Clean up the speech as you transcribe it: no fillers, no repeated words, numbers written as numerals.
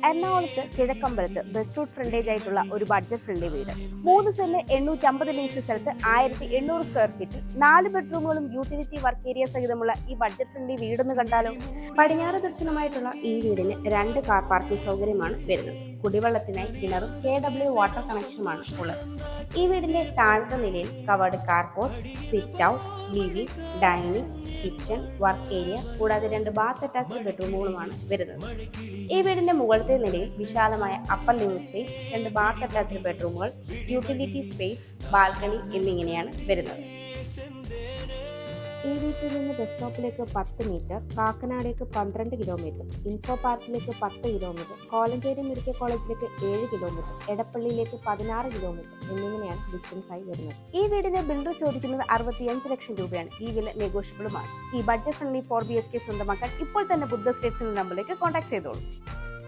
എറണാകുളത്ത് കിഴക്കമ്പലത്ത് bus route frontage ആയിട്ടുള്ള ഒരു ബഡ്ജറ്റ് ഫ്രണ്ട്ലി വീട് 3 സെന്റ് 850 ലിങ്സ് സ്ഥലത്ത് 1800 സ്ക്വയർ ഫീറ്റിൽ 4 ബെഡ്റൂമുകളും യൂട്ടിലിറ്റി വർക്ക് ഏരിയ സഹിതമുള്ള ഈ ബഡ്ജറ്റ് ഫ്രണ്ട്ലി വീടൊന്ന് കണ്ടാലോ. പടിഞ്ഞാറ് ദർശനമായിട്ടുള്ള ഈ വീടിന് 2 കാർ പാർക്കിംഗ് സൗകര്യമാണ് വരുന്നത്. കുടിവെള്ളത്തിനായി കിണറും KW വാട്ടർ കണക്ഷനുമാണ് ഉള്ളത്. ഈ വീടിന്റെ താഴത്തെ നിലയിൽ covered carport, sit out, living, dining, kitchen, work area കൂടാതെ 2 ബാത്ത് അറ്റാച്ച്ഡ് ബെഡ്റൂമുകളുമാണ് വരുന്നത്. ഈ വീടിന്റെ മുകളിലത്തെ നിലയിൽ വിശാലമായ upper living space, 2 bath attached ബെഡ്റൂമുകൾ, യൂട്ടിലിറ്റി സ്പേസ്, ബാൽക്കണി എന്നിങ്ങനെയാണ് വരുന്നത്. ഈ വീട്ടിൽ നിന്ന് ബസ് സ്റ്റോപ്പിലേക്ക് 10 മീറ്റർ, കാക്കനാടേക്ക് 12 കിലോമീറ്റർ, ഇൻഫോ പാർക്കിലേക്ക് 10 കിലോമീറ്റർ, കോലഞ്ചേരി മെഡിക്കൽ കോളേജിലേക്ക് 7 കിലോമീറ്റർ, എടപ്പള്ളിയിലേക്ക് 16 കിലോമീറ്റർ എന്നിങ്ങനെയാണ് ഡിസ്റ്റൻസ് ആയി വരുന്നത്. ഈ വീടിന്റെ ബിൽഡർ ചോദിക്കുന്നത് 65 ലക്ഷം രൂപയാണ്. ഈ വില നെഗോഷ്യബിളുമാണ്. ഈ ബഡ്ജറ്റ് ഫ്രണ്ട്ലി 4 BHK സ്വന്തമാക്കാൻ ഇപ്പോൾ തന്നെ ബുദ്ധ സ്റ്റേറ്റ്സിന്റെ നമ്പറിലേക്ക് കോൺടാക്ട് ചെയ്തോളൂ.